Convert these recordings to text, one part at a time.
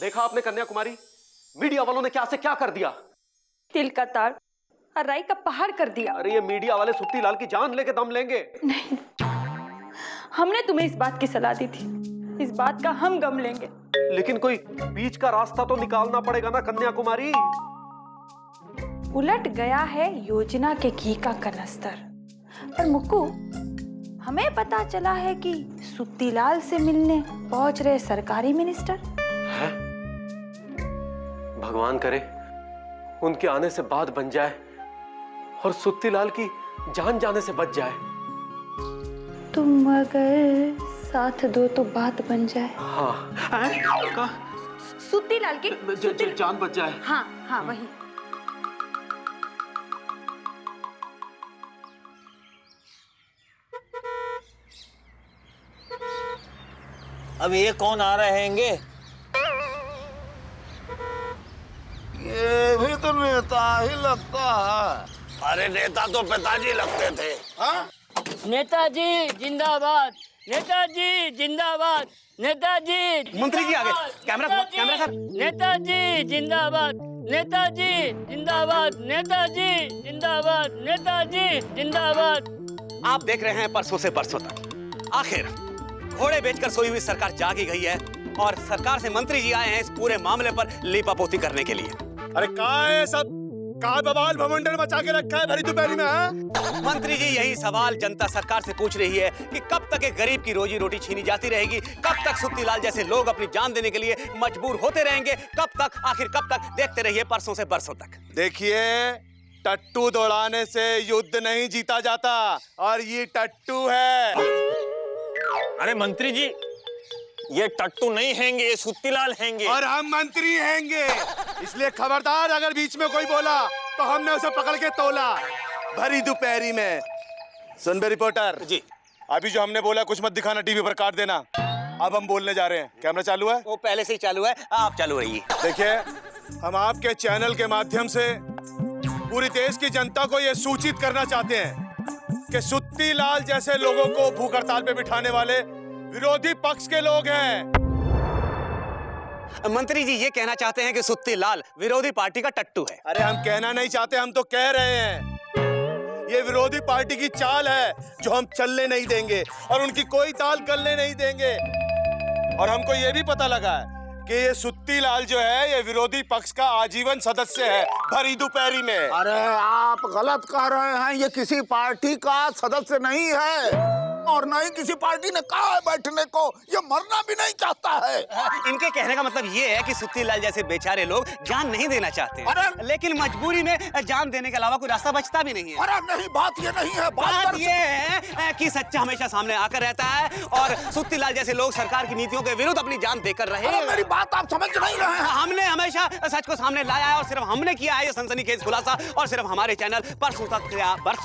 देखा आपने कन्याकुमारी, मीडिया वालों ने क्या से क्या कर दिया। तिल का तार और राई का पहाड़ कर दिया। अरे ये मीडिया वाले सुत्ती लाल की जान लेके दम लेंगे। नहीं, हमने तुम्हें इस बात की सलाह दी थी, इस बात का हम गम लेंगे। लेकिन कोई बीच का रास्ता तो निकालना पड़ेगा ना कन्याकुमारी। उलट गया है योजना के घी का कनस्तर। पर मुक्कू, हमें पता चला है कि सुत्तीलाल से मिलने पहुंच रहे सरकारी मिनिस्टर। है? भगवान करे उनके आने से बात बन जाए और सुत्तीलाल की जान जाने से बच जाए। तुम अगर साथ दो तो बात बन जाए। हाँ, सुत्तीलाल की जान बच जाए। हाँ हाँ वही। अब ये कौन आ रहे हैंगे? ये भी तो नेता ही लगता है। अरे नेता तो पिताजी लगते थे। हाँ? नेताजी जिंदाबाद, नेताजी जिंदाबाद, नेताजी। मंत्री जी आ गए। कैमरा कर। नेताजी जिंदाबाद, नेताजी जिंदाबाद, नेताजी जिंदाबाद, नेताजी जिंदाबाद। आप देख रहे हैं परसों से परसों तक आखिर घोड़े बेचकर सोई हुई सरकार जागी गई है और सरकार से मंत्री जी आए हैं इस पूरे मामले पर लीपापोती करने के लिए। अरे कहाँ है सब? कहाँ बवाल भवंडर मचा के रखा है भरी दोपहरी में? हाँ? मंत्री जी यही सवाल जनता सरकार से पूछ रही है कि कब तक एक गरीब की रोजी रोटी छीनी जाती रहेगी, कब तक सुत्तीलाल जैसे लोग अपनी जान देने के लिए मजबूर होते रहेंगे, आखिर कब तक? देखते रहिए परसों से बरसों तक। देखिए, टट्टू दौड़ाने से युद्ध नहीं जीता जाता और ये टट्टू है। अरे मंत्री जी, ये टट्टू नहीं हैंगे, ये सुत्तीलाल हैंगे। और हम मंत्री हैंगे, इसलिए खबरदार अगर बीच में कोई बोला तो हमने उसे पकड़ के तोला भरी दोपहरी में। सुन बे रिपोर्टर जी, अभी जो हमने बोला कुछ मत दिखाना, टीवी पर काट देना। अब हम बोलने जा रहे हैं। कैमरा चालू है? वो पहले से ही चालू है, आप चालू रहिए। देखिए, हम आपके चैनल के माध्यम से पूरी देश की जनता को यह सूचित करना चाहते हैं कि सुत्तीलाल जैसे लोगों को भूख हड़ताल पे बिठाने वाले विरोधी पक्ष के लोग हैं। मंत्री जी ये कहना चाहते हैं कि सुत्तीलाल विरोधी पार्टी का टट्टू है। अरे हम कहना नहीं चाहते, हम तो कह रहे हैं ये विरोधी पार्टी की चाल है जो हम चलने नहीं देंगे और उनकी कोई ताल गलने नहीं देंगे। और हमको ये भी पता लगा है कि ये सुत्तीलाल जो है ये विरोधी पक्ष का आजीवन सदस्य है भरी दोपहरी में। अरे आप गलत कह रहे हैं, ये किसी पार्टी का सदस्य नहीं है और न ही किसी पार्टी ने कहा है बैठने को। ये मरना भी नहीं चाहता है। इनके कहने का मतलब ये है कि सुत्तीलाल जैसे बेचारे लोग जान नहीं देना चाहते हैं, लेकिन मजबूरी में जान देने के अलावा कोई रास्ता बचता भी नहीं है। अरे नहीं, बात ये नहीं है। बात ये है कि सच्चा हमेशा सामने आकर रहता है और सुत्तीलाल जैसे लोग सरकार की नीतियों के विरुद्ध अपनी जान देकर रहे। मेरी बात आप समझ नहीं रहे हैं। हमने हमेशा सच को सामने लाया है और सिर्फ हमने किया है ये सनसनीखेज खुलासा, और सिर्फ हमारे चैनल बरसों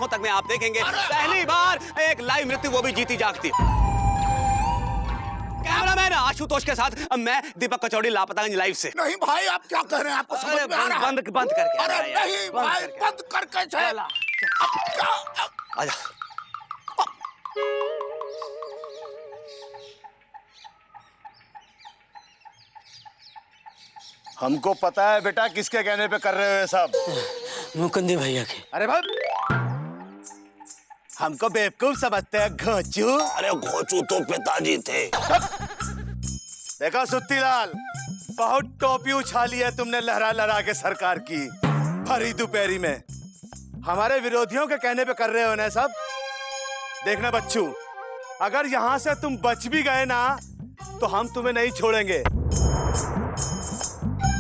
तक में आप देखेंगे पहली बार एक लाइव मृत्यु, वो भी जीती जागती। कैमरामैन आशुतोष के साथ मैं दीपक कचौड़ी, लापतागंज लाइव से। नहीं भाई, आप क्या कह रहे हैं? आपको समझ में आ रहा है? बंद करके। अरे नहीं भाई, बंद करके आजा। हमको पता है बेटा किसके कहने पे कर रहे हो ये सब। मुकुंदी भैया के। अरे भाई, हमको बेवकूफ समझते हैं घोचू। अरे घोचू तो पिताजी थे। देखो सुत्तीलाल, बहुत टोपी उछाली है तुमने लहरा लहरा के सरकार की भरी दोपहरी में। हमारे विरोधियों के कहने पे कर रहे हो ना सब। देखना बच्चू, अगर यहाँ से तुम बच भी गए ना तो हम तुम्हें नहीं छोड़ेंगे,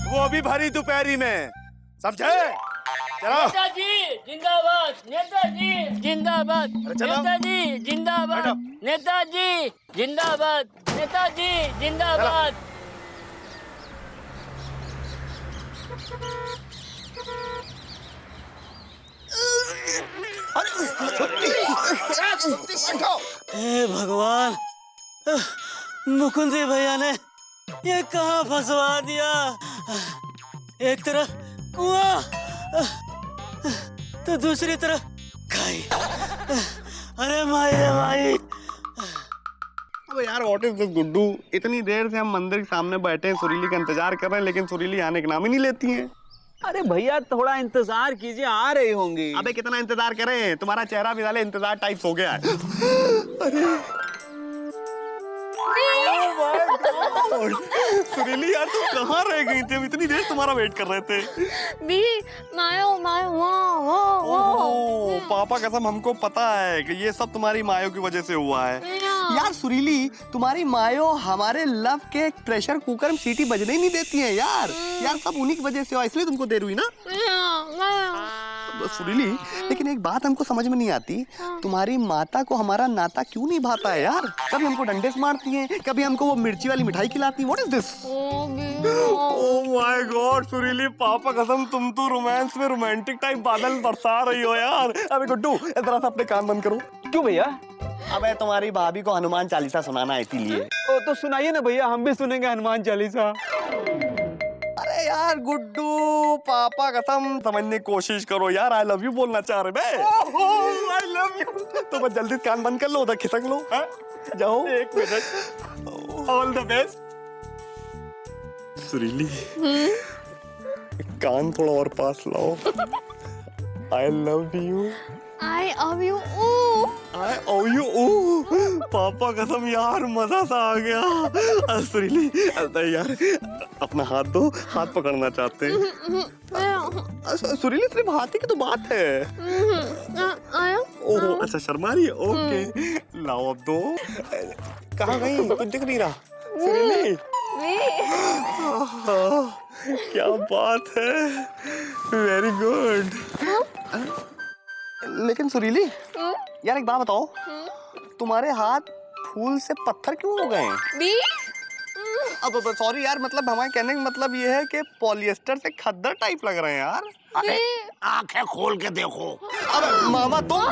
वो भी भरी दोपहरी में, समझे? चलो। नेताजी जिंदाबाद, नेताजी जिंदाबाद, नेताजी जिंदाबाद, नेताजी जिंदाबाद, नेताजी जिंदाबाद। हे भगवान, मुकुंदी भैया ने ये कहाँ फंसवा दिया। एक तरफ कुआं तो दूसरी तरफ खाई। अरे माई, अबे यार व्हाट इज दिस गुड्डू, इतनी देर से हम मंदिर के सामने बैठे हैं, सुरीली का इंतजार कर रहे हैं, लेकिन सुरीली आने के नाम ही नहीं लेती हैं। अरे भैया थोड़ा इंतजार कीजिए, आ रही होंगी। अबे कितना इंतजार करें, तुम्हारा चेहरा भी साले इंतजार टाइप्स हो गया है। अरे सुरीली यार तुम कहाँ रह गई थी, हम इतनी देर तुम्हारा वेट कर रहे थे। बी मायो मायो वो ओह पापा कसम हमको पता है कि ये सब तुम्हारी मायो की वजह से हुआ है। यार सुरीली तुम्हारी मायो हमारे लव के प्रेशर कुकर में सीटी बजने ही नहीं देती है यार। यार सब उन्हीं की वजह से हुआ, इसलिए तुमको देर हुई ना। सुरीली लेकिन एक बात हमको समझ में नहीं आती, तुम्हारी माता को हमारा नाता क्यों नहीं भाता है यार। कभी हमको डंडे से मारती हैं, कभी हमको वो मिर्ची वाली मिठाई खिलाती है। What is this? Oh my God सुरीली पापा कसम तुम तो रोमांस में रोमांटिक टाइप बादल बरसा रही हो यार। अबे गुड्डू जरा सा अपने कान बंद करो। क्यों भैया? अबे तुम्हारी भाभी को हनुमान चालीसा सुनाना है इसीलिए। तो सुनाइए ना भैया, हम भी सुनेंगे हनुमान चालीसा। अरे यार गुड्डू पापा कसम समझने की कोशिश करो यार, आई लव यू बोलना चाह रहे बे। आई लव यू। तो बस जल्दी कान बंद कर लो, उधर खिसक लो। जाओ एक मिनट। ऑल द बेस्ट सुरीली। कान थोड़ा और पास लाओ। I love you. I love you. I owe you. पापा कसम यार मजा सा आ गया। सुरीली यार अपना हाथ दो, हाथ पकड़ना चाहते हैं। सुरीली सिर्फ हाथ ही की तो बात है। ओह अच्छा शर्मा रही है, ओके लाओ अब दो। कहाँ गई, कुछ दिख नहीं रहा सुरीली। क्या बात है, वेरी गुड। लेकिन सुरीली यार एक बात बताओ, तुम्हारे हाथ फूल से पत्थर क्यों हो गए हैं? अब सॉरी यार, मतलब हमारे कहने का मतलब ये है कि पॉलिएस्टर से खद्दर टाइप लग रहे हैं यार। अरे आंखें खोल के देखो। अब मामा तुम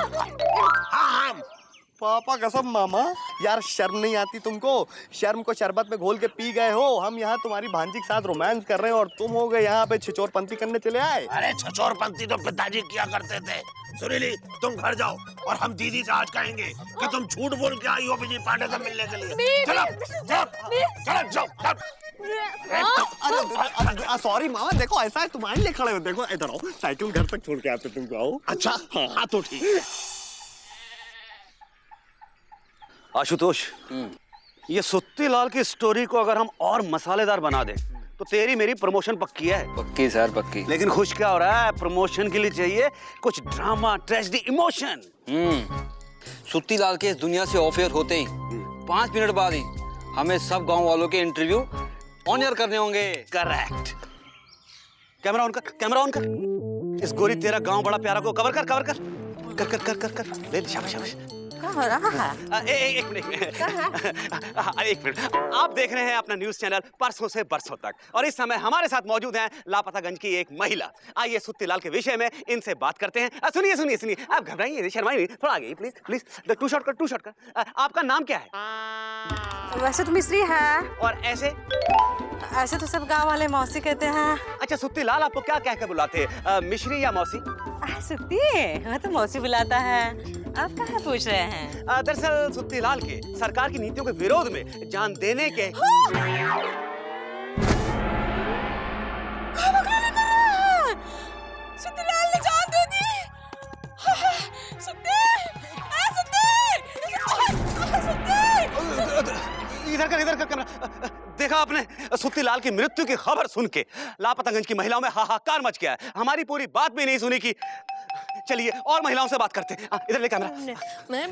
पापा कसम मामा यार शर्म नहीं आती तुमको? शर्म को शरबत में घोल के पी गए हो। हम यहाँ तुम्हारी भांजी के साथ रोमांस कर रहे हैं और तुम हो गए यहाँ पे छिचोरपंती करने चले आए। अरे छछोरपंती तो पिताजी किया करते थे। सुरीली तुम घर जाओ और हम दीदी से आज कहेंगे कि तुम झूठ बोल के आई हो विजय पांडे से मिलने के लिए। चलो चलो जाओ। अरे सॉरी मामा, देखो ऐसा है तुम्हारे लिए खड़े हो, देखो इधर आओ, साइकिल घर तक छोड़ के आते तुमको। आओ। अच्छा हाँ तो ठीक है। आशुतोष, ये सुत्ती लाल की स्टोरी को अगर हम और मसालेदार बना दें तो तेरी मेरी प्रमोशन पक्की है। पक्की सर पक्की। लेकिन खुश क्या हो रहा है, प्रमोशन के लिए चाहिए कुछ ड्रामा, ट्रेजेडी, इमोशन। सुत्ती लाल के इस दुनिया से ऑफ एयर होते ही 5 मिनट बाद ही हमें सब गांव वालों के इंटरव्यू ऑन एयर करने होंगे। करेक्ट। कैमरा ऑन कर, कैमरा ऑन कर। इस गोरी तेरा गांव बड़ा प्यारा को कवर कर, कवर कर कर कर कर कर कर ले, शाबाश शाबाश। हो रहा है? एक मिनट आप देख रहे हैं अपना न्यूज चैनल परसों से बरसों तक, और इस समय हमारे साथ मौजूद हैं लापतागंज की एक महिला। आइए सुत्ती लाल के विषय में इनसे बात करते हैं। सुनिए सुनिए सुनिए, आप घबराइए, शर्माइए, थोड़ा आगे प्लीज प्लीज। टू शॉट कर। आपका नाम क्या है? वैसे तो मिस्री है, और ऐसे तो सब गांव वाले मौसी कहते हैं। अच्छा सुत्ती लाल आपको क्या कहकर बुलाते हैं, मिश्री या मौसी? सुत्ती वो तो मौसी बुलाता है। आप कहाँ पूछ रहे हैं? दरअसल सुत्ती लाल के सरकार की नीतियों के विरोध में जान देने के सुत्ती लाल ने जान दे दी। इधर कर कैमरा। देखा आपने, सुत्ती लाल की मृत्यु की खबर सुन के लापतागंज की महिलाओं में हाहाकार मच गया है। हमारी पूरी बात भी नहीं सुनी कि चलिए और महिलाओं से बात करते हैं। इधर ले कैमरा।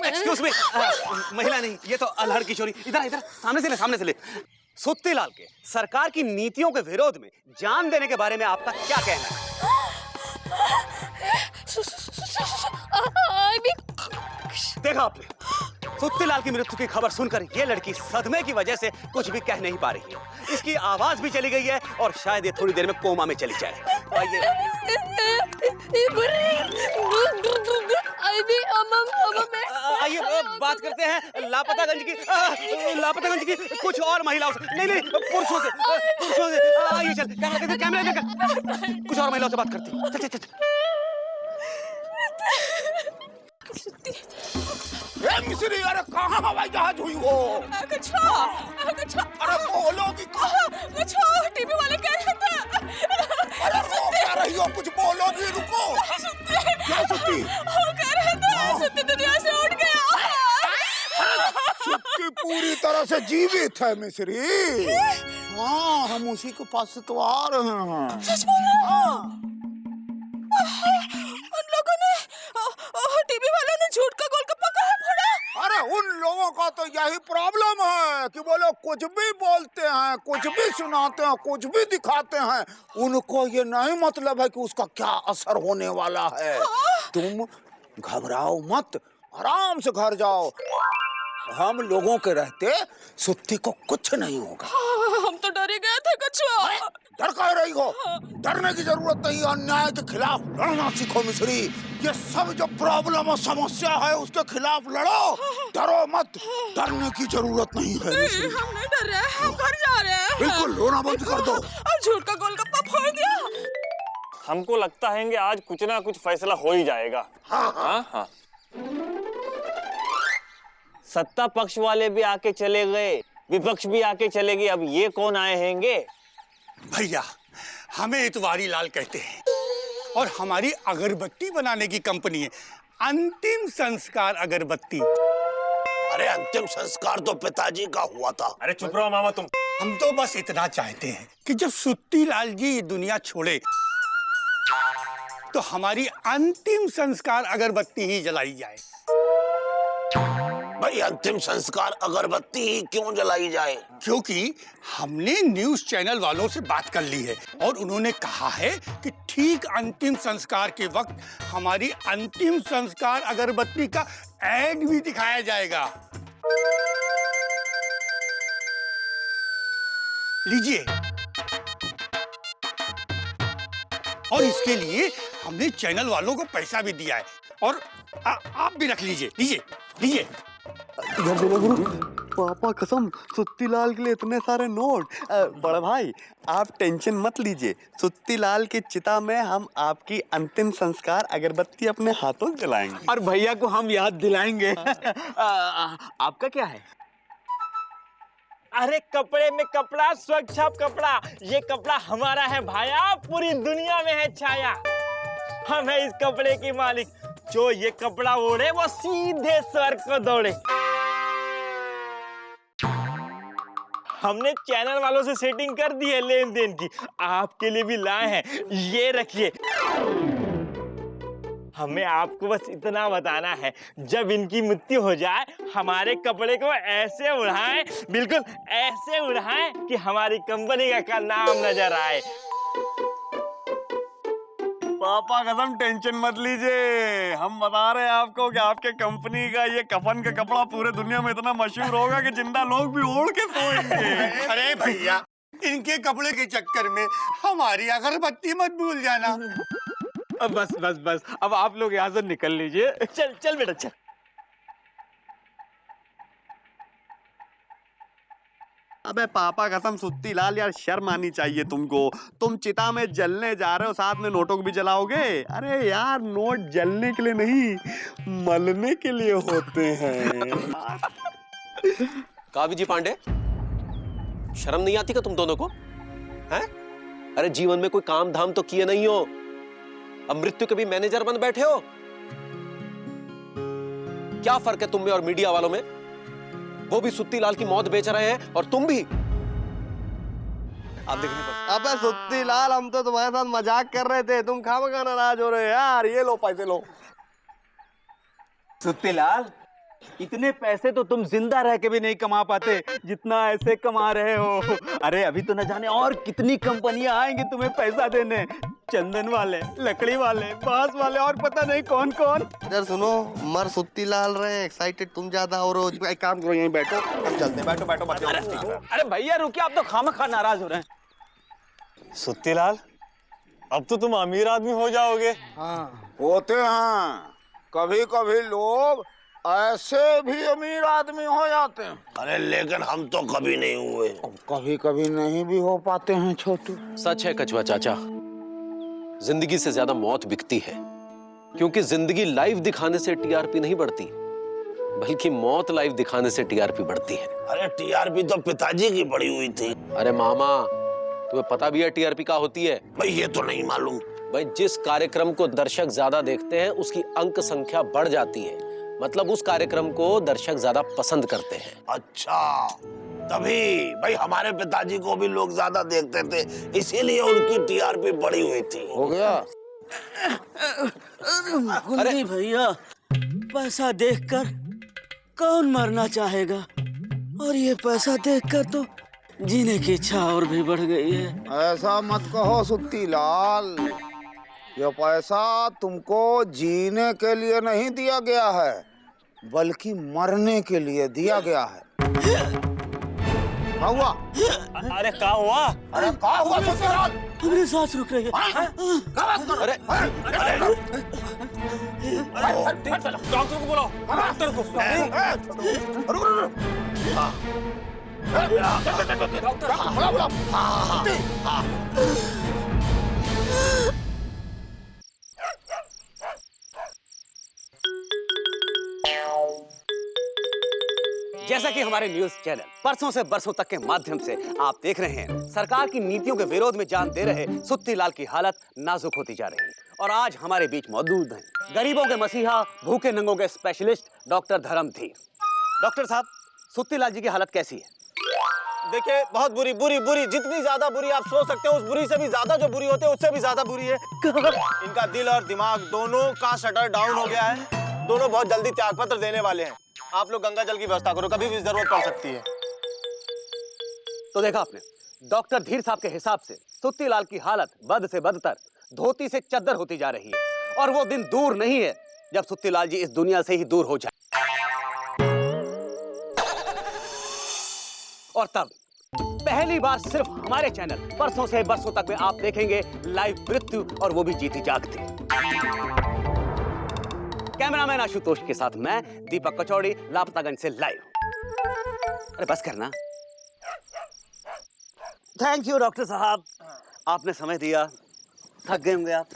एक्सक्यूज मी, महिला नहीं, ये तो अल्हड़ किशोरी। इधर सामने से ले। सुत्ती लाल के सरकार की नीतियों के विरोध में जान देने के बारे में आपका क्या कहना है? देखा आपने, सुत्ती लाल की मृत्यु की खबर सुनकर ये लड़की सदमे की वजह से कुछ भी कह नहीं पा रही है। इसकी आवाज भी चली गई है और शायद ये थोड़ी देर में कोमा में चली जाए। आइए बात करते हैं लापतागंज की कुछ और महिलाओं से, नहीं पुरुषों से। आइए चल, कैमरा देकर कुछ और महिलाओं से बात करते हैं। चल। ए मिस्री, अरे कहाँ हवाई जहाज हुई हो? अरे बोलो कि टीवी वाले कह रहे थे। अरे रो क्या रही हो? कुछ बोलो भी, रुको। क्या सुत्ती? वो कह रहे थे सुत्ती दुनिया से उठ गया। सुत्ती पूरी तरह से जीवित है मिस्री। हाँ, हम उसी के पास से तो आ रहे हैं। सच बोल रहे हो? उन लोगों ने, टीवी वालों ने झूठ का गोलगप्पा कहाँ फोड़ा? अरे उन लोगों का तो यही प्रॉब्लम है कि वो लोग कुछ भी बोलते हैं, कुछ भी सुनाते हैं, कुछ भी दिखाते हैं। उनको ये नहीं मतलब है कि उसका क्या असर होने वाला है। तुम घबराओ मत, आराम से घर जाओ। हम लोगों के रहते सुत्ती को कुछ नहीं होगा। हम तो डर ही गए थे कछुआ। डर कह रही हो? डरने की जरूरत नहीं है। अन्याय के खिलाफ लड़ना सीखो मिस्री। ये सब जो प्रॉब्लम और समस्या है उसके खिलाफ लड़ो, डरो मत। डरने की जरूरत नहीं है मिस्री। हम नहीं डर रहे, हम घर जा रहे हैं। बिल्कुल, रोना बंद कर दो। और झूठ का गोलगप्पा फोड़ दिया। हमको लगता है कि आज कुछ ना कुछ फैसला हो ही जाएगा। हाँ। सत्ता पक्ष वाले भी आके चले गए, विपक्ष भी आके चले गए, अब ये कौन आए हैंगे? भैया, हमें इतवारी लाल कहते हैं और हमारी अगरबत्ती बनाने की कंपनी है अंतिम संस्कार अगरबत्ती। अरे अंतिम संस्कार तो पिताजी का हुआ था। अरे चुप रहो मामा तुम। हम तो बस इतना चाहते हैं कि जब सुत्ती लाल जी ये दुनिया छोड़े तो हमारी अंतिम संस्कार अगरबत्ती ही जलाई जाए। भाई, अंतिम संस्कार अगरबत्ती ही क्यों जलाई जाए? क्योंकि हमने न्यूज चैनल वालों से बात कर ली है और उन्होंने कहा है कि ठीक अंतिम संस्कार के वक्त हमारी अंतिम संस्कार अगरबत्ती का ऐड भी दिखाया जाएगा। लीजिए। और इसके लिए हमने चैनल वालों को पैसा भी दिया है और आप भी रख लीजिए। लीजिए। इधर देखो गुरु, पापा कसम, सुत्ती लाल के लिए इतने सारे नोट। बड़ा भाई, आप टेंशन मत लीजिए। सुत्ती लाल की चिता में हम आपकी अंतिम संस्कार अगरबत्ती अपने हाथों से जलाएंगे और भैया को हम याद दिलाएंगे। आपका क्या है? अरे कपड़े में कपड़ा, स्वच्छ कपड़ा। ये कपड़ा हमारा है भाया, पूरी दुनिया में है छाया। हम है इस कपड़े के मालिक। जो ये कपड़ा ओढ़े वो सीधे स्वर्ग को दौड़े। हमने चैनल वालों से सेटिंग कर दी है लेन देन की, आपके लिए भी लाए हैं। ये रखिए। हमें आपको बस इतना बताना है, जब इनकी मृत्यु हो जाए हमारे कपड़े को ऐसे उड़ाएं, बिल्कुल ऐसे उड़ाएं कि हमारी कंपनी का नाम नजर आए। पापा कसम, टेंशन मत लीजिए। हम बता रहे हैं आपको कि आपके कंपनी का ये कफन का कपड़ा पूरे दुनिया में इतना मशहूर होगा कि जिंदा लोग भी ओढ़ के सोएंगे। अरे भैया, इनके कपड़े के चक्कर में हमारी अगरबत्ती मत भूल जाना। बस अब आप लोग यहाँ से निकल लीजिए। चल बेटा चल। अबे पापा कसम, सुत्ती लाल यार, शर्म आनी चाहिए तुमको। तुम चिता में जलने जा रहे हो, साथ में नोटों को भी जलाओगे। अरे यार, नोट जलने के लिए नहीं, मलने के लिए होते हैं। कावी जी पांडे, शर्म नहीं आती का तुम दोनों को? हैं? अरे जीवन में कोई काम धाम तो किए नहीं हो, अब मृत्यु के भी मैनेजर बन बैठे हो। क्या फर्क है तुम में और मीडिया वालों में? वो भी सुत्ती लाल की मौत बेच रहे हैं और तुम भी। आप देखने पर। अबे सुत्ती लाल, हम तो तुम्हारे साथ मजाक कर रहे थे, तुम खामखा नाराज हो रहे हो यार। ये लो पैसे लो। सुत्ती लाल, इतने पैसे तो तुम जिंदा रह के भी नहीं कमा पाते जितना ऐसे कमा रहे हो। अरे अभी तो न जाने और कितनी कंपनियां आएंगी तुम्हें पैसा देने। चंदन वाले, लकड़ी वाले, बांस वाले और पता नहीं कौन कौन। इधर सुनो, मर सुत्ती लाल रहे, एक्साइटेड तुम ज्यादा हो रहे हो। एक काम करो, यहीं बैठो, हम चलते हैं। बैठो मत जाओ। अरे भैया रुकिए, आप तो खामखा नाराज हो रहे हैं। सुत्ती लाल, अब तो तुम अमीर आदमी हो जाओगे। हाँ, होते हैं। कभी कभी लोग ऐसे भी अमीर आदमी हो जाते हैं। अरे लेकिन हम तो कभी नहीं हुए। कभी कभी नहीं भी हो पाते हैं छोटू। सच है कछुआ चाचा, जिंदगी से ज्यादा मौत बिकती है। क्योंकि जिंदगी लाइव दिखाने से टीआरपी नहीं बढ़ती, बल्कि मौत लाइव दिखाने से टीआरपी बढ़ती है। अरे टीआरपी तो पिताजी की बढ़ी हुई थी। अरे मामा, तुम्हें पता भी है टीआरपी क्या होती है? भाई ये तो नहीं मालूम। भाई जिस कार्यक्रम को दर्शक ज्यादा देखते हैं उसकी अंक संख्या बढ़ जाती है, मतलब उस कार्यक्रम को दर्शक ज्यादा पसंद करते हैं। अच्छा, तभी भाई हमारे पिताजी को भी लोग ज्यादा देखते थे, इसीलिए उनकी टीआरपी बढ़ी हुई थी। हो गया? अरे भैया, पैसा देखकर कौन मरना चाहेगा, और ये पैसा देखकर तो जीने की इच्छा और भी बढ़ गई है। ऐसा मत कहो सुत्ती लाल, ये पैसा तुमको जीने के लिए नहीं दिया गया है, बल्कि मरने के लिए दिया गया है। क्या हुआ? अरे क्या हुआ? अरे क्या हुआ सुत्ती लाल? मेरी सांस रुक रही है। अरे डॉक्टर को बुलाओ, डॉक्टर को। जैसा कि हमारे न्यूज चैनल परसों से बरसों तक के माध्यम से आप देख रहे हैं, सरकार की नीतियों के विरोध में जान दे रहे सुत्ती लाल की हालत नाजुक होती जा रही है। और आज हमारे बीच मौजूद हैं गरीबों के मसीहा, भूखे नंगों के स्पेशलिस्ट डॉक्टर धर्मधीर। डॉक्टर साहब, सुत्ती लाल जी की हालत कैसी है? देखिए, बहुत बुरी बुरी बुरी, जितनी ज्यादा बुरी आप सोच सकते हो, उस बुरी से भी ज्यादा जो बुरी होती है उससे भी ज्यादा बुरी है। इनका दिल और दिमाग दोनों का शटर डाउन हो गया है। दोनों बहुत जल्दी त्यागपत्र देने वाले हैं। आप लोग गंगा जल की व्यवस्था करो, कभी भी जरूरत पड़ सकती है। तो देखा आपने, डॉक्टर धीर साहब के हिसाब से सुत्ती लाल की हालत बद से बदतर, धोती से चद्दर होती जा रही है। और वो दिन दूर नहीं है जब सुत्ती लाल जी इस दुनिया से ही दूर हो जाए। और तब पहली बार सिर्फ हमारे चैनल परसों से बरसों तक में आप देखेंगे लाइव मृत्यु, और वो भी जीती जागती। कैमरामैन आशुतोष के साथ मैं दीपक कचौड़ी, लापतागंज से लाइव। अरे बस करना। थैंक यू डॉक्टर साहब, आपने समय दिया। थक गए होंगे आप।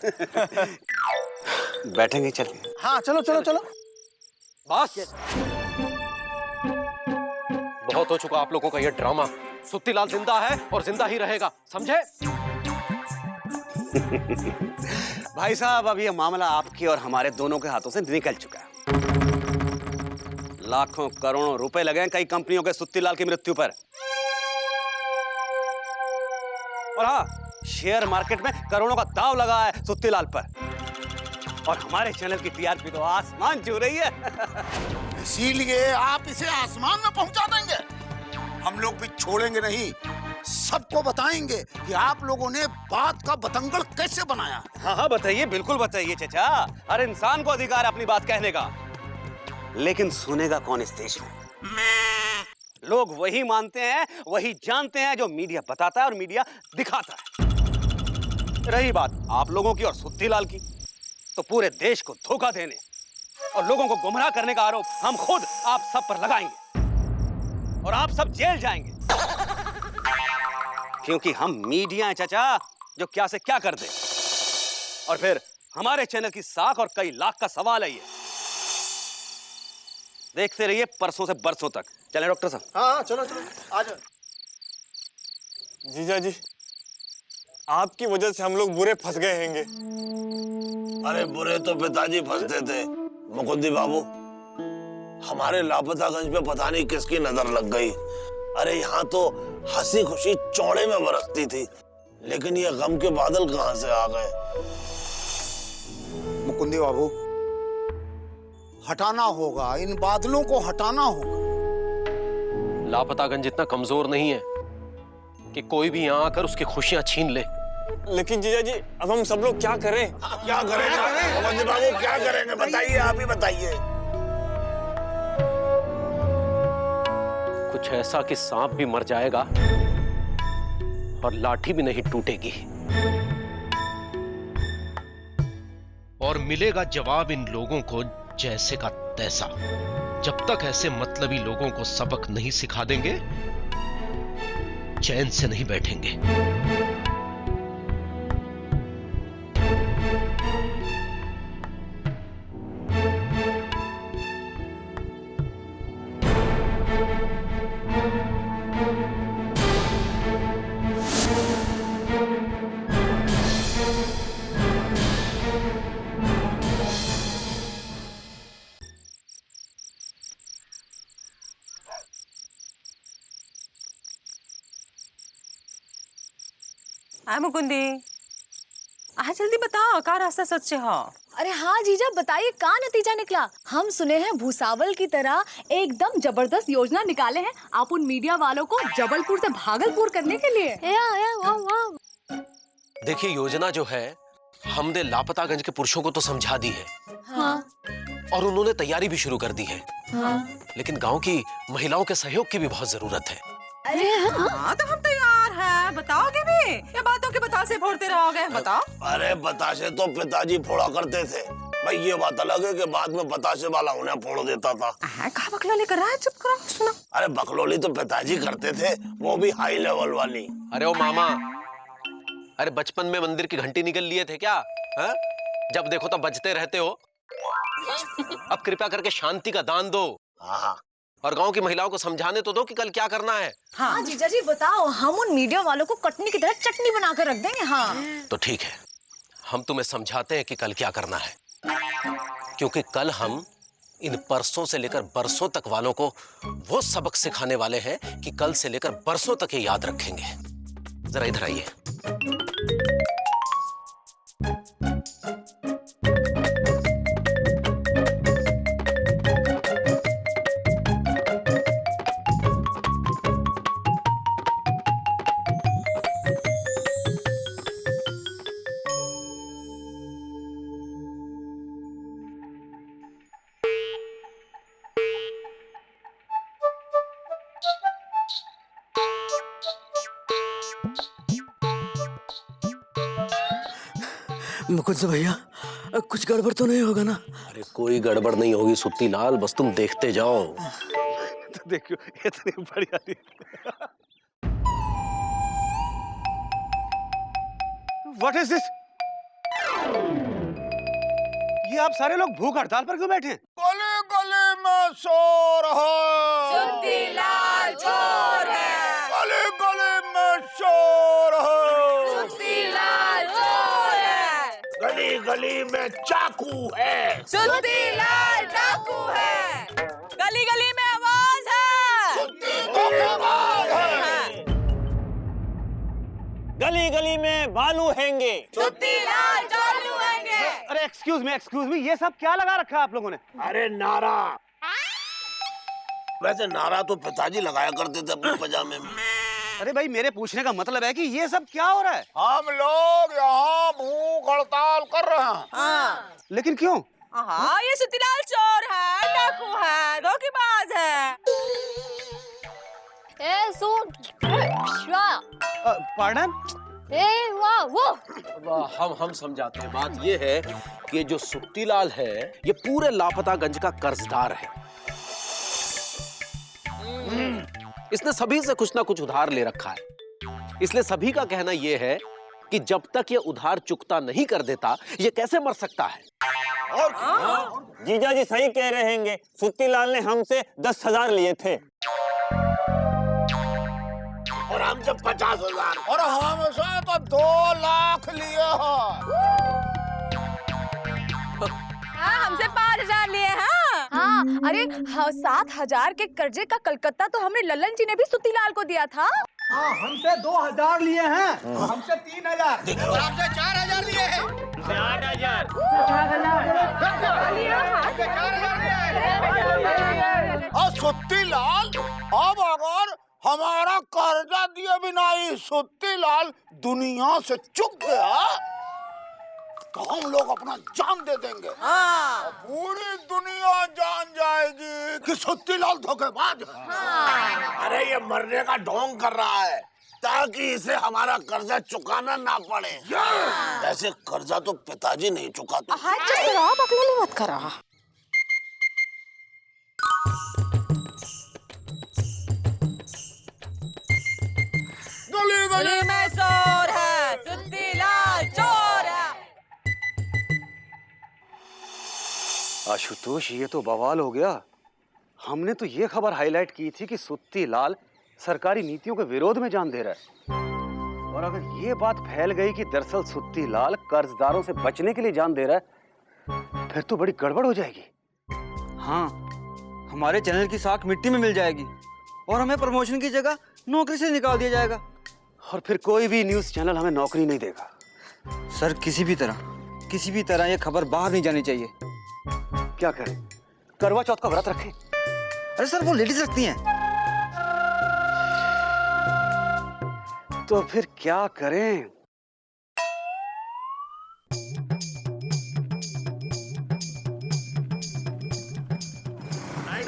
बैठेंगे, चलिए। हाँ चलो चलो चलो। बस बहुत हो चुका आप लोगों का ये ड्रामा। सुत्ती लाल जिंदा है और जिंदा ही रहेगा, समझे? भाई साहब, अब ये मामला आपके और हमारे दोनों के हाथों से निकल चुका है। लाखों करोड़ों रुपए लगे हैं कई कंपनियों के सुत्ती लाल की मृत्यु पर। और हाँ, शेयर मार्केट में करोड़ों का दांव लगा है सुत्ती लाल पर। और हमारे चैनल की टीआरपी तो आसमान छू रही है। इसीलिए आप इसे आसमान में पहुंचा देंगे। हम लोग भी छोड़ेंगे नहीं, सबको बताएंगे कि आप लोगों ने बात का बतंगड़ कैसे बनाया। हाँ हाँ बताइए, बिल्कुल बताइए चाचा। हर इंसान को अधिकार है अपनी बात कहने का, लेकिन सुनेगा कौन इस देश में? लोग वही मानते हैं, वही जानते हैं जो मीडिया बताता है और मीडिया दिखाता है। रही बात आप लोगों की और सुत्ती लाल की, तो पूरे देश को धोखा देने और लोगों को गुमराह करने का आरोप हम खुद आप सब पर लगाएंगे, और आप सब जेल जाएंगे। क्योंकि हम मीडिया हैं चाचा, जो क्या से क्या कर दे। और फिर हमारे चैनल की साख और कई लाख का सवाल है ये। देखते रहिए परसों से बरसों तक। चले डॉक्टर साहब? हाँ चलो चलो, आ जाओ। जीजा जी, आपकी वजह से हम लोग बुरे फंस गए हैंगे। अरे बुरे तो पिताजी फंसते थे मुकुंदी बाबू। हमारे लापतागंज पे पता नहीं किसकी नजर लग गई। अरे यहाँ तो हंसी खुशी चौड़े में बरसती थी, लेकिन ये गम के बादल कहाँ से आ गए। मुकुंदी बाबू, हटाना होगा, इन बादलों को हटाना होगा। लापतागंज इतना कमजोर नहीं है कि कोई भी यहाँ आकर उसकी खुशियां छीन ले। लेकिन जीजा जी, अब हम सब लोग क्या करें? क्या करेंगे मुकुंदी बाबू, क्या करेंगे? बताइए, आप ही बताइए। कुछ ऐसा कि सांप भी मर जाएगा और लाठी भी नहीं टूटेगी। और मिलेगा जवाब इन लोगों को जैसे का तैसा। जब तक ऐसे मतलबी लोगों को सबक नहीं सिखा देंगे, चैन से नहीं बैठेंगे। आ मुकुंदी, आ जल्दी बताओ का रास्ता सोचे हो? अरे हाँ जीजा बताइए का नतीजा निकला। हम सुने हैं भूसावल की तरह एकदम जबरदस्त योजना निकाले हैं आप उन मीडिया वालों को जबलपुर से भागलपुर करने के लिए। वाह वाह। देखिए योजना जो है हमने लापतागंज के पुरुषों को तो समझा दी है। हाँ। और उन्होंने तैयारी भी शुरू कर दी है। हाँ। लेकिन गांव की महिलाओं के सहयोग की भी बहुत जरूरत है। अरे हाँ तो हम तैयार हैं, बताओगे भी या बातों के बतासे फोड़ते रहोगे? बताओ। अरे बतासे तो पिताजी फोड़ा करते थे भाई, ये बात अलग है कि बाद में बतासे वाला उन्हें फोड़ देता था। कहाँ बकलोली कर रहा है? चुप करो, सुनो। अरे बकलोली तो पिताजी करते थे, वो भी हाई लेवल वाली। अरे ओ मामा, अरे बचपन में मंदिर की घंटी निकल लिए थे क्या? हा? जब देखो तब बजते रहते हो। अब कृपया करके शांति का दान दो। हाँ। और गांव की महिलाओं को समझाने तो दो कि कल क्या करना है। हाँ जीजा जी बताओ, हम उन मीडिया वालों को कटनी की तरह चटनी बना कर रख देंगे। हाँ तो ठीक है, हम तुम्हें समझाते हैं कि कल क्या करना है, क्योंकि कल हम इन परसों से लेकर बरसों तक वालों को वो सबक सिखाने वाले हैं कि कल से लेकर बरसों तक ये याद रखेंगे। जरा इधर आइए। मुकुंद भैया कुछ गड़बड़ तो नहीं होगा ना? अरे कोई गड़बड़ नहीं होगी सुत्ती लाल, बस तुम देखते जाओ। तो देखियो इतनी बढ़िया। What is this? ये आप सारे लोग भूख हड़ताल पर क्यों बैठे हैं? गली गली में शोर है, सुत्ती लाल चोर है। गली गली में शोर है, सुत्ती लाल चोर है। गली गली में चाकू है, सुत्ती लाल डाकू है। गली गली में आवाज है, सुत्ती धोखेबाज है। गली गली में बालू हैंगे, सुत्ती लाल चालू हैंगे। अरे एक्सक्यूज मी, ये सब क्या लगा रखा है आप लोगों ने? अरे नारा, वैसे नारा तो पिताजी लगाया करते थे अपने पजामे में। अरे भाई मेरे पूछने का मतलब है कि ये सब क्या हो रहा है? हम लोग यहाँ भूख हड़ताल कर रहे हैं। हाँ। लेकिन क्यों? हाँ ये सुतीलाल चोर है, डाकू है, धोखेबाज है। ए सुन, पार्डन? ए वाह वो। हम समझाते हैं। बात ये है कि जो सुत्तीलाल है ये पूरे लापतागंज का कर्जदार है। इसने सभी से कुछ ना कुछ उधार ले रखा है, इसलिए सभी का कहना यह है कि जब तक ये उधार चुकता नहीं कर देता ये कैसे मर सकता है। और जीजा जी सही कह रहे हैं, सुत्तीलाल ने हमसे 10,000 लिए थे और हमसे 50,000 और हमसे तो 2 लाख लिए हैं। हाँ हमसे 5,000 लिए। हाँ अरे 7,000 के कर्जे का कलकत्ता तो हमने लल्लन जी ने भी सुत्तीलाल को दिया था। हाँ हमसे 2,000 लिए हैं, हमसे 3,000 और हमसे 4,000 लिए हैं। 8,000 और सुत्तीलाल अब अगर हमारा कर्जा दिए बिना ही सुत्तीलाल दुनिया से चुक गया तो हम लोग अपना जान दे देंगे। हाँ। पूरी दुनिया जान जाएगी कि सुत्तीलाल धोखेबाज है। अरे ये मरने का ढोंग कर रहा है ताकि इसे हमारा कर्जा चुकाना ना पड़े। ऐसे कर्जा तो पिताजी नहीं चुकाते। हाँ चुप करो, बकलोली मत करो। गली गली में चोर है, सुत्तीलाल चोर है। आशुतोष ये तो बवाल हो गया। हमने तो ये खबर हाईलाइट की थी कि सुत्तीलाल सरकारी नीतियों के विरोध में जान दे रहा है, और अगर ये बात फैल गई कि दरअसल सुत्तीलाल कर्जदारों से बचने के लिए जान दे रहा है फिर तो बड़ी गड़बड़ हो जाएगी। हाँ, हमारे चैनल की साख मिट्टी में मिल जाएगी और हमें प्रमोशन की जगह नौकरी से निकाल दिया जाएगा। और फिर कोई भी न्यूज़ चैनल हमें नौकरी नहीं देगा। सर किसी भी तरह ये खबर बाहर नहीं जानी चाहिए। क्या करें? करवा चौथ का व्रत रखें? अरे सर वो लेडीज रखती हैं। तो फिर क्या करें?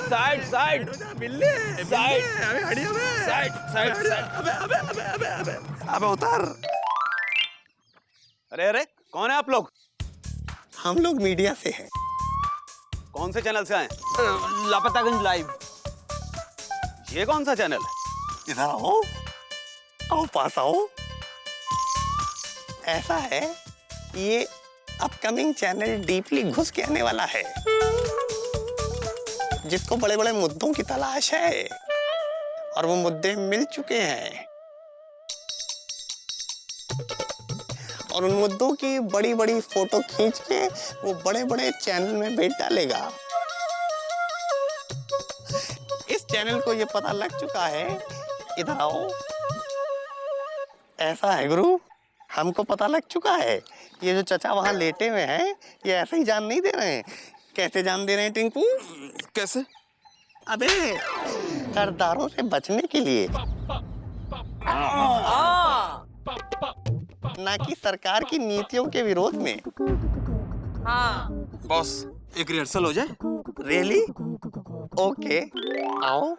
Side side side side side. अबे उतर। अरे अरे कौन है आप लोग? हम लोग मीडिया से हैं। कौन से चैनल से आए? लापतागंज लाइव। ये कौन सा चैनल है? इधर आओ, आओ पास आओ। ऐसा है, ये अपकमिंग चैनल डीपली घुस के आने वाला है, जिसको बड़े बड़े मुद्दों की तलाश है, और वो मुद्दे मिल चुके हैं, और उन मुद्दों की बड़ी बड़ी फोटो खींच के वो बड़े बड़े चैनल में भेज डालेगा। इस चैनल को ये पता लग चुका है। इधर आओ। ऐसा है गुरु, हमको पता लग चुका है। ये जो चचा वहां लेटे हुए हैं, ये ऐसे ही जान नहीं दे रहे हैं। कैसे जान दे रहे हैं टिंकू? कैसे? अबे करदारों से बचने के लिए, ना कि सरकार की नीतियों के विरोध में। बॉस एक रिहर्सल हो जाए। रियली? ओके, आओ।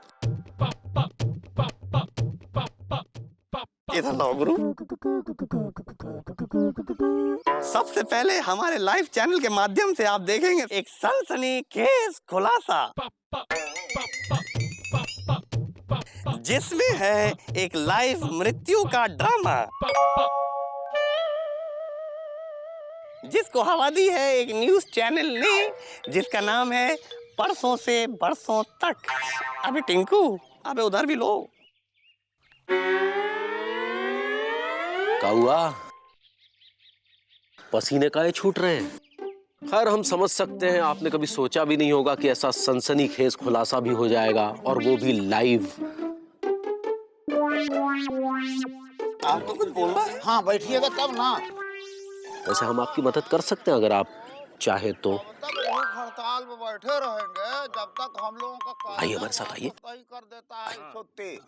इधर लाओ गुरु। सबसे पहले हमारे लाइव चैनल के माध्यम से आप देखेंगे एक सनसनीखेज खुलासा, जिसमें है एक लाइव मृत्यु का ड्रामा, जिसको हवा दी है एक न्यूज चैनल ने, जिसका नाम है परसों से बरसों तक। अबे टिंकू, अबे उधर भी लो। काहुआ, पसीने काहे छूट रहे हैं? खैर हम समझ सकते हैं, आपने कभी सोचा भी नहीं होगा कि ऐसा सनसनीखेज खुलासा भी हो जाएगा, और वो भी लाइव। आपको कुछ बोलना है? हाँ बैठिएगा तब ना। वैसे हम आपकी मदद कर सकते हैं अगर आप चाहे तो। तब भूख हड़ताल में बैठे रहेंगे जब तक हम लोगों का काम आइए हमारे साथ आइए। सही कर देता है सुत्ती।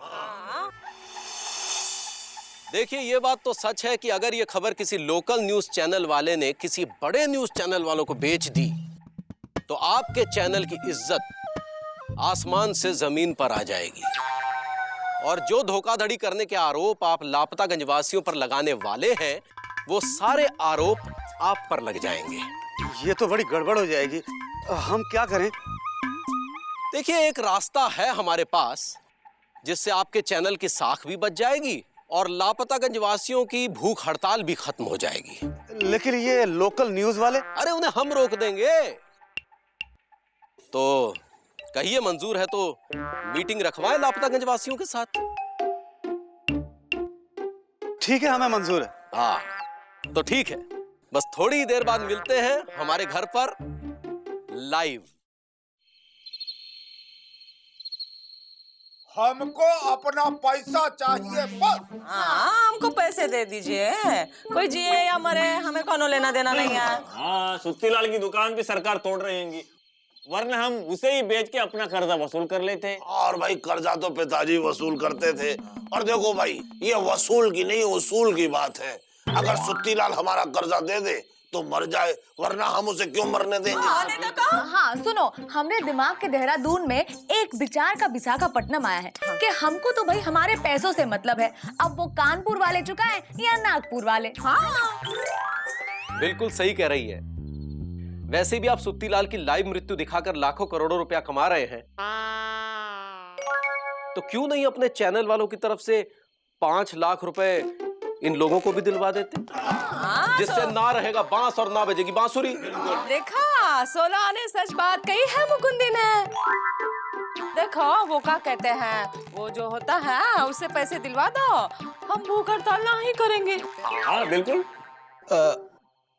देखिए ये बात तो सच है कि अगर ये खबर किसी लोकल न्यूज चैनल वाले ने किसी बड़े न्यूज चैनल वालों को बेच दी, तो आपके चैनल की इज्जत आसमान से जमीन पर आ जाएगी, और जो धोखाधड़ी करने के आरोप आप लापता गंजवासियों पर लगाने वाले हैं, वो सारे आरोप आप पर लग जाएंगे। ये तो बड़ी गड़बड़ हो जाएगी। हम क्या करें? देखिए एक रास्ता है हमारे पास, जिससे आपके चैनल की साख भी बच जाएगी और लापता गंजवासियों की भूख हड़ताल भी खत्म हो जाएगी। लेकिन ये लोकल न्यूज वाले? अरे उन्हें हम रोक देंगे। तो कहिए मंजूर है तो मीटिंग रखवाएं लापता गंजवासियों के साथ। ठीक है, हमें मंजूर है। हाँ तो ठीक है, बस थोड़ी देर बाद मिलते हैं हमारे घर पर लाइव। हमको अपना पैसा चाहिए बस। हाँ हमको पैसे दे दीजिए, कोई जिए या मरे हमें कोनो लेना देना नहीं है। हाँ सुत्तीलाल की दुकान भी सरकार तोड़ रहेंगी, वरना हम उसे ही बेच के अपना कर्जा वसूल कर लेते। और भाई कर्जा तो पिताजी वसूल करते थे, और देखो भाई ये वसूल की नहीं उसूल की बात है। अगर सुत्तीलाल हमारा कर्जा दे दे तो मर जाए, वरना हम उसे क्यों मरने देंगे? हाँ सुनो, हमने दिमाग के देहरादून में एक विचार का विशाखापट्टनम आया है कि हमको तो भाई हमारे पैसों से मतलब है, अब वो कानपुर वाले चुकाएं या नागपुर वाले। हाँ बिल्कुल सही कह रही है। वैसे भी आप सुत्तीलाल की लाइव मृत्यु दिखाकर लाखों करोड़ों रुपया कमा रहे हैं, तो क्यों नहीं अपने चैनल वालों की तरफ से 5 लाख रुपए इन लोगों को भी दिलवा देते, जिससे ना रहेगा बांस और ना बजेगी बांसुरी। देखा, 16 ने सच बात कही है मुकुंदी ने। देखो वो क्या कहते हैं, वो जो होता है उससे पैसे दिलवा दो, हम भूख हड़ताल नहीं करेंगे। हाँ बिल्कुल।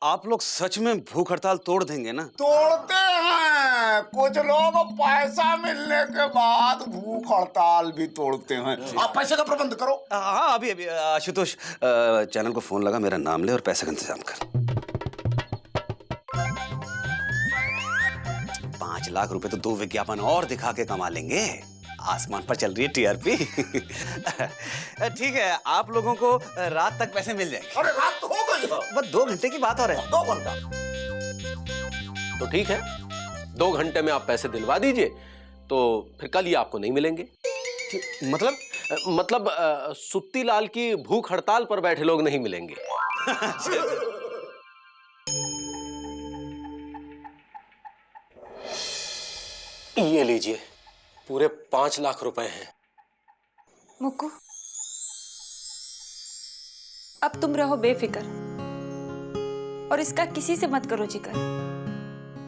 आप लोग सच में भूख हड़ताल तोड़ देंगे ना? तोड़ते हैं हैं, कुछ लोग पैसा मिलने के बाद भूख हड़ताल भी तोड़ते हैं। आप पैसे का प्रबंध करो। हाँ अभी अभी आशुतोष चैनल को फोन लगा, मेरा नाम ले और पैसे का इंतजाम कर। 5 लाख रुपए तो 2 विज्ञापन और दिखा के कमा लेंगे। आसमान पर चल रही है टीआरपी। ठीक है, आप लोगों को रात तक पैसे मिल जाएंगे। अरे रात तो हो गई है। बस 2 घंटे की बात और है। 2 घंटा तो ठीक है, 2 घंटे में आप पैसे दिलवा दीजिए, तो फिर कल ही आपको नहीं मिलेंगे। मतलब सुत्ती लाल की भूख हड़ताल पर बैठे लोग नहीं मिलेंगे। ये लीजिए, पूरे 5 लाख रुपए हैं। मुक्कू, अब तुम रहो बेफिक्र और इसका किसी से मत करो जिक्र।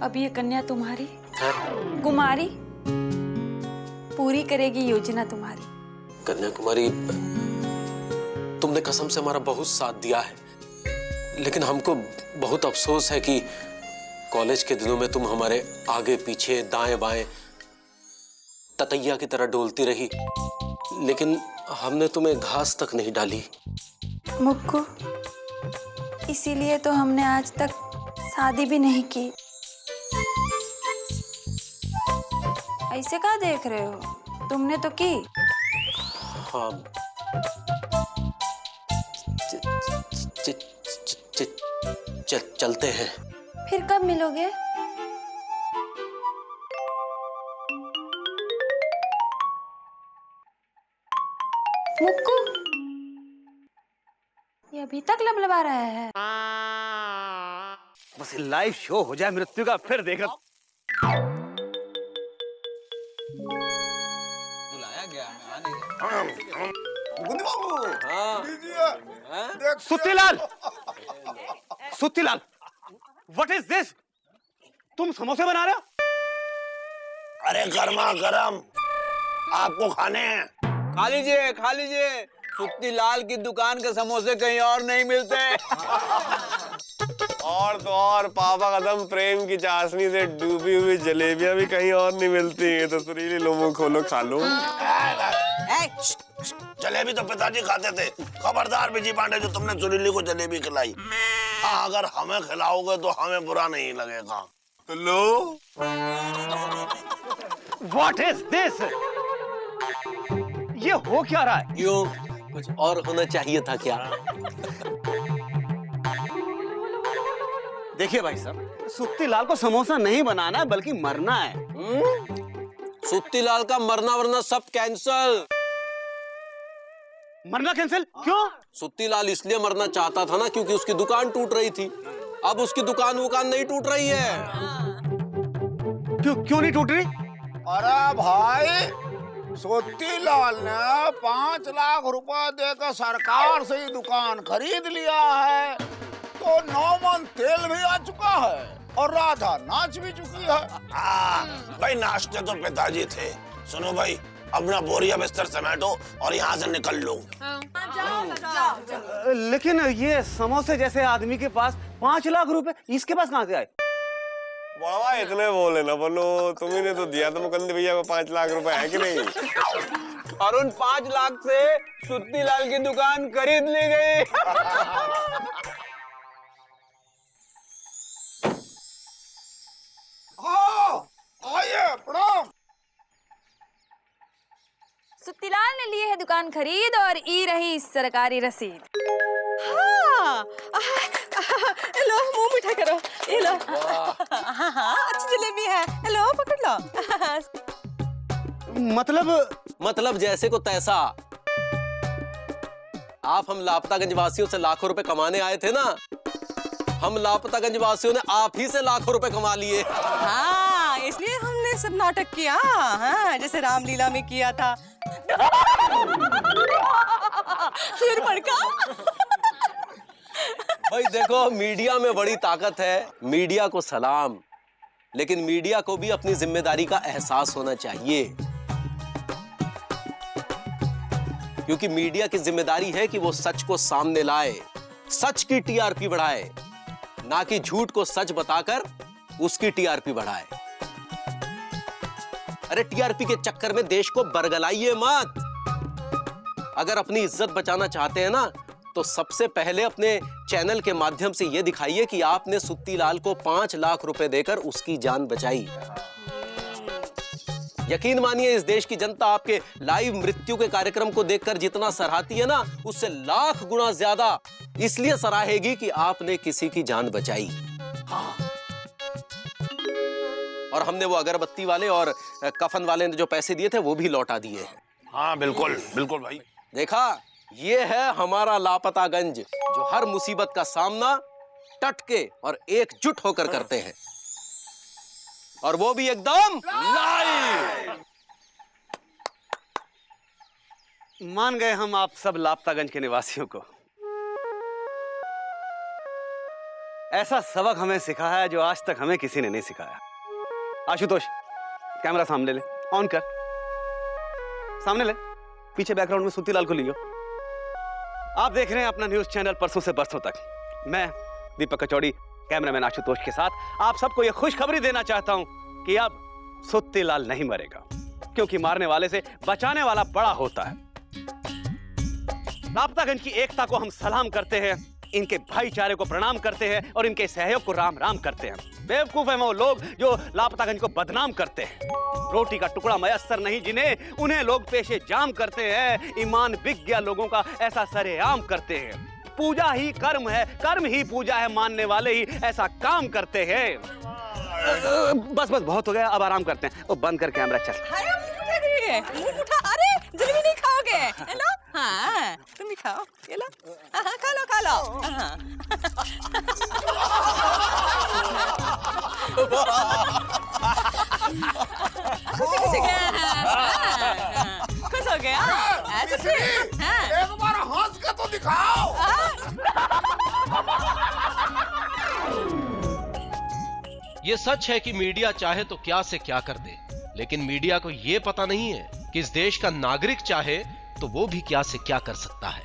अब ये कन्या तुम्हारी कुमारी पूरी करेगी योजना तुम्हारी। कन्याकुमारी, तुमने कसम से हमारा बहुत साथ दिया है, लेकिन हमको बहुत अफसोस है कि कॉलेज के दिनों में तुम हमारे आगे पीछे दाएं बाएं ततैया की तरह डोलती रही, लेकिन हमने तुम्हें घास तक नहीं डाली। मुक्कू, इसीलिए तो हमने आज तक शादी भी नहीं की। ऐसे क्या देख रहे हो? तुमने तो की। हाँ, चलते हैं। फिर कब मिलोगे? मुक्कू, ये अभी तक लबलबा रहा है। बस लाइव शो हो जाए मृत्यु का, फिर देखा। बुलाया गया, मैं आ नहीं गया। मुकुंद बाबू, लीजिए। सुत्तीलाल, सुत्तीलाल, व्हाट इज दिस? तुम समोसे बना रहे हो? अरे गर्मा गर्म आपको खाने हैं। खा लीजिए, खा लीजिए। सुत्तीलाल की दुकान के समोसे कहीं और नहीं मिलते। और तो और पापा कदम प्रेम की चाशनी से डूबी हुई जलेबियां भी कहीं और नहीं मिलती है, तो सुरीली लो, मुंह खोलो, खा लो। जलेबी तो पिताजी खाते थे। खबरदार विजय पांडे, जो तुमने सुरीली को जलेबी खिलाई, हाँ, अगर हमें खिलाओगे तो हमें बुरा नहीं लगेगा। तो लो। What is this? ये हो क्या रहा है? क्यों, कुछ और होना चाहिए था क्या? देखिए भाई साहब, सुत्तीलाल को समोसा नहीं बनाना है बल्कि मरना है। सुत्तीलाल का मरना वरना सब कैंसल। मरना कैंसिल क्यों? सुत्तीलाल इसलिए मरना चाहता था ना, क्योंकि उसकी दुकान टूट रही थी। अब उसकी दुकान नहीं टूट रही है। क्यों नहीं टूट रही? अरे भाई, सुत्तीलाल ने 5 लाख रुपए देकर सरकार से ही दुकान खरीद लिया है, तो 9 मन तेल भी आ चुका है और राधा नाच भी चुकी है। भाई नाचते तो पिताजी थे। सुनो भाई, अपना बोरिया बिस्तर समेटो और यहाँ से निकल लो। लेकिन ये समोसे जैसे आदमी के पास 5 लाख रुपए इसके पास कहाँ से आए? बाबा इतने बोले ना बनो, तुम्ही ने तो दिया था मुकंद भैया को 5 लाख रुपए, है कि नहीं? और उन 5 लाख से सुत्तीलाल की दुकान खरीद ली गई। आइए, प्रणाम। सुत्तीलाल ने लिए है दुकान खरीद और ई रही सरकारी रसीद। हाँ, लो मुंह मीठा करो, ये लो। हाँ हाँ, अच्छी जलेबी है, लो पकड़ लो। मतलब जैसे को तैसा। आप हम लापतागंज वासियों से लाखों रुपए कमाने आए थे ना, हम लापतागंज वासियों ने आप ही से लाखों रुपए कमा लिए। हाँ, इसलिए हमने सब नाटक किया, हाँ, जैसे रामलीला में किया था। फिर मड़का। भाई देखो, मीडिया में बड़ी ताकत है। मीडिया को सलाम, लेकिन मीडिया को भी अपनी जिम्मेदारी का एहसास होना चाहिए, क्योंकि मीडिया की जिम्मेदारी है कि वो सच को सामने लाए, सच की टीआरपी बढ़ाए, ना कि झूठ को सच बताकर उसकी टीआरपी बढ़ाए। अरे टीआरपी के चक्कर में देश को बरगलाइए मत। अगर अपनी इज्जत बचाना चाहते हैं ना, तो सबसे पहले अपने चैनल के माध्यम से यह दिखाइए कि आपने सुत्तीलाल को 5 लाख रुपए देकर उसकी जान बचाई। यकीन मानिए, इस देश की जनता आपके लाइव मृत्यु के कार्यक्रम को देखकर जितना सराहती है ना, उससे लाख गुना ज्यादा इसलिए सराहेगी कि आपने किसी की जान बचाई। और हमने वो अगरबत्ती वाले और कफन वाले ने जो पैसे दिए थे वो भी लौटा दिए हैं। हाँ बिल्कुल बिल्कुल भाई। देखा, ये है हमारा लापतागंज, जो हर मुसीबत का सामना टट के और एकजुट होकर करते हैं, और वो भी एकदम लाइव। मान गए हम आप सब लापतागंज के निवासियों को। ऐसा सबक हमें सिखाया है जो आज तक हमें किसी ने नहीं सिखाया। आशुतोष, कैमरा सामने ले, ऑन कर, सामने ले, पीछे बैकग्राउंड में सुत्तीलाल को लियो। आप देख रहे हैं अपना न्यूज चैनल परसों से बरसों तक। मैं दीपक कचौड़ी कैमरामैन आशुतोष के साथ आप सबको यह खुशखबरी देना चाहता हूं कि अब सुत्तीलाल नहीं मरेगा, क्योंकि मारने वाले से बचाने वाला बड़ा होता है। लापतागंज की एकता को हम सलाम करते हैं, इनके भाईचारे को प्रणाम करते हैं और इनके सहयोग को राम राम करते हैं। बेवकूफ है वो लोग जो लापतागंज को बदनाम करते हैं। रोटी का टुकड़ा मयस्सर नहीं जिन्हें, उन्हें लोग पेशे जाम करते हैं। ईमान बिक गया लोगों का, ऐसा सरेआम करते हैं। पूजा ही कर्म है, कर्म ही पूजा है, मानने वाले ही ऐसा काम करते हैं। बस बस बहुत हो गया, अब आराम करते हैं। ओ बंद कर कैमरा, चल। मुंह उठा, अरे जलेबी नहीं खाओगे? हेलो, हाँ तुम भी खाओ, ये लो, हाँ खा लो खा लो। खुश हो गया? ऐसे एक बार हंस के तो दिखाओ। ये सच है कि मीडिया चाहे तो क्या से क्या कर दे, लेकिन मीडिया को यह पता नहीं है कि इस देश का नागरिक चाहे तो वो भी क्या से क्या कर सकता है।